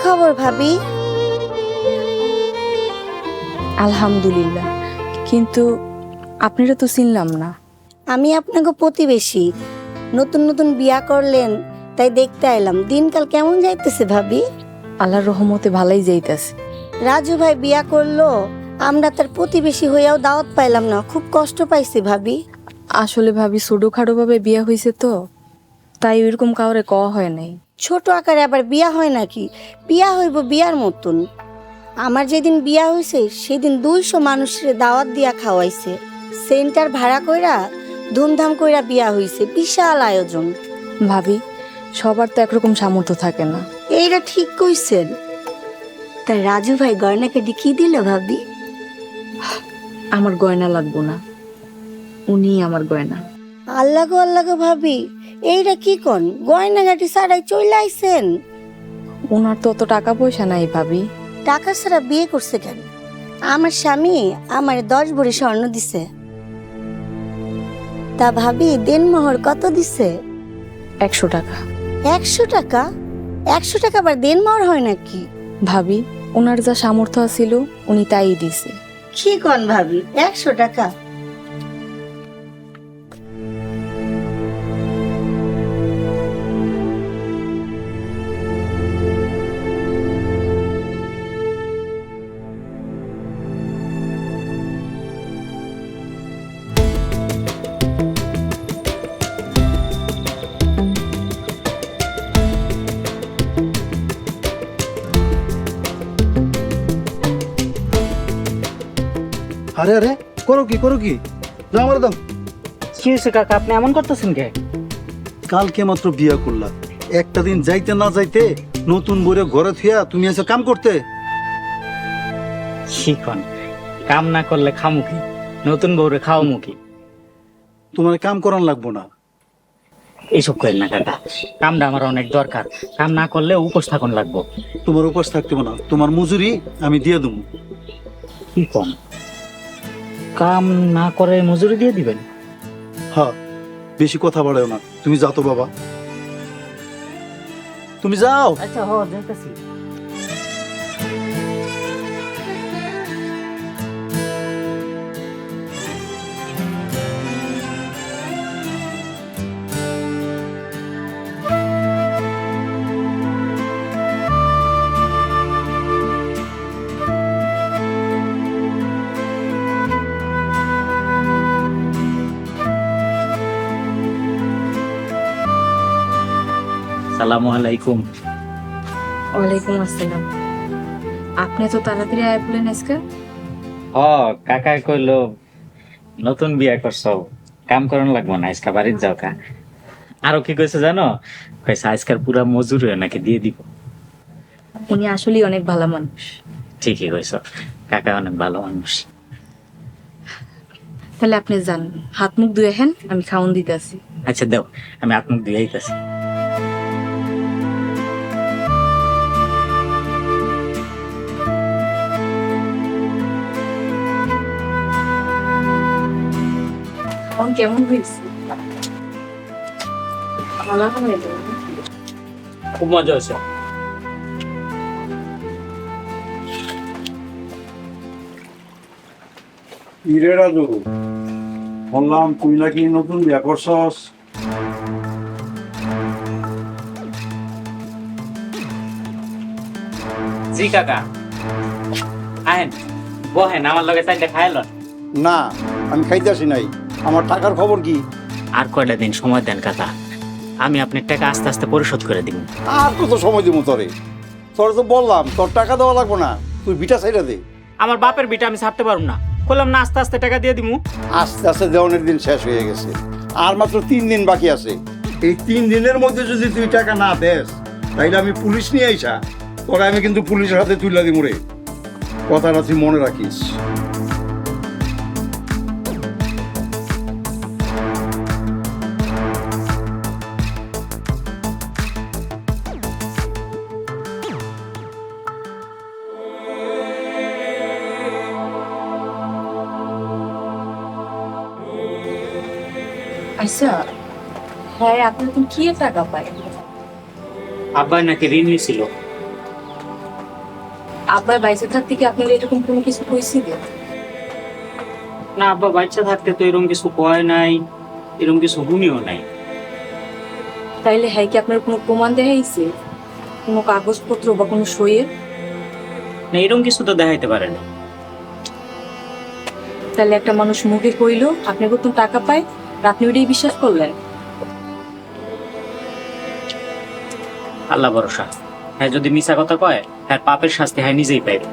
খবর ভাবি? আলহামদুলিল্লাহ, কিন্তু আপনারা তো চিনলাম না। আমি আপনাকে প্রতিবেশী, নতুন নতুন বিয়া করলেন তাই দেখতে আইলাম। দিনকাল কেমন যাইতেছে ভাবি? আল্লাহর রহমতে ভালোই যাইতাছে। রাজু ভাই বিয়া করলো, আমরা তার প্রতিবেশী হইয়াও দাওয়াত পাইলাম না, খুব কষ্ট পাইছি ভাবি। আসলে ভাবি ছোটখাটো ভাবে বিয়ে হয়েছে তো, তাই ওইরকম কাউরে কওয়া হয় নাই। ছোট আকারে আবার বিয়া হয় নাকি? বিয়া হইব বিয়ার মতন। আমার যেদিন বিয়া হয়েছে সেদিন 200 মানুষের দাওয়াত দিয়া খাওয়াইছে। সেন্টার ভাড়া কইরা ধুমধাম কইরা বিয়া হইছে, বিশাল আয়োজন। ভাবি, সবার তো একরকম সামর্থ্য থাকে না। এইটা ঠিক কইছেন। তাই রাজু ভাই গয়নাকে কি দিল ভাবি? আমার গয়না লাগবো না, উনি আমার গয়না। আল্লাহ গো আল্লাহ গো ভাবি, এইটা কি কোন? গয়নাগাটি ছাড়াই চলে আইছেন? ওনার তো অত টাকা পয়সা নাই ভাবি। টাকা ছাড়া বিয়ে করছে কেন? আমার স্বামী আমার 10 ভরি স্বর্ণ দিছে। তা ভাবি দেনমোহর কত দিছে? 100 টাকা। 100 টাকা? 100 টাকা আবার দেনমোহর হয় নাকি? ভাবি, ওনার যা সামর্থ্য ছিল উনি তাই দিছে। কি কোন ভাবি, 100 টাকা? আরে আরে, করো কি দাও আমার দাও। কি হয়েছে কাকা, আপনি এমন করতেছেন কে? কালকে মাত্র বিয়া করলা, একটা দিন যাইতে না যাইতে নতুন বইরে ঘরে থিয়া তুমি এসে কাম করতে। শিখন কাম না করলে খামুখি, নতুন বউরে খাও মুখি। তোমার কাম করান লাগবো না। এইসব করেন না কাকা, কামটা আমার অনেক দরকার। কাম না করলে উপোস থাকুন লাগবো। তোমার উপাস থাকতে না, তোমার মজুরি আমি দিয়ে দেবো। কি কম, কাম না করে মজুরি দিয়ে দিবেন? হ্যাঁ, বেশি কথা বাড়াও না, তুমি যাও তো বাবা, তুমি যাও। আচ্ছা যাইতেছি। সালামু আলাইকুম। ওয়ালাইকুম আসসালাম। আপনি তো তাড়াতাড়ি আয় বলেন আজকে। কাকা কইলো নতুন বিয়া করছো, কাম করন লাগবো না, আজকে বাড়ির যাও কা। আরো কি কইছে জানো? কইছে আজকের পুরা মজুরি নাকি দিয়ে দিব। উনি আসলেই অনেক ভালো মানুষ। ঠিকই কইছো, কাকা অনেক ভালো মানুষ। তাহলে আপনি যান, হাত মুখ ধুয়ে হেন, আমি খাওন দিতেছি। আচ্ছা দাও, আমি হাত মুখ দিয়ে আইতাছি। কেমন হয়েছে? খুব মজা হয়েছে। ইরে রাজু, বললাম তুই নাকি নতুন বিয়া করছস। জি কাকা, আহেন বহেন, আমার লগে চাইলে খাইলন। না, আমি খাইতেছি নাই। আমার টাকার খবর কি? আর কয়টা দিন সময় দেন কাকা, আমি আপনার টাকা আস্তে আস্তে পরিশোধ করে দিব। আর কত সময় দিব তোরে? তোর তো বললাম তোর টাকা দেওয়া লাগবো না, তুই বিটা সাইডা দে। আমার বাপের বিটা আমি ছাড়তে পারবো না, বললাম না আস্তে আস্তে টাকা দিয়ে দিমু। আস্তে আস্তে দেওয়ানের দিন শেষ হয়ে গেছে, আর মাত্র 3 দিন বাকি আছে। এই 3 দিনের মধ্যে যদি তুই টাকা না দেস, তাইলে আমি পুলিশ নিয়ে আইসা তোরা আমি কিন্তু পুলিশের হাতে তুলে দিব রে। কথাটা তুই মনে রাখিস। আচ্ছা, হ্যাঁ, আপনি কি টাকা পায়? আব্বাই নাকি ঋণ নিছিল, আব্বার বাইসে থাকতে কি আপনার এরকম কোনো কিছু কইছিল? না আব্বা বাচ্চা থাকতে তো এরকম কিছু কয় নাই, এরকম কিছু শুনিও নাই। তাইলে হ্যাঁ কি আপনার কোনো প্রমাণ দেখাইছে, কোনো কাগজপত্র বা কোনো সইয়ের? না এরকম কিছু তো দেখাইতে পারে না। তাহলে একটা মানুষ মুখে কইলো আপনি কত টাকা পায়, আর আপনি ওইটাই বিশ্বাস করলেন? আল্লাহ ভরসা, হ্যাঁ যদি মিছা কথা কয় হ্যাঁ পাপের শাস্তি হ্যাঁ নিজেই পাইবে।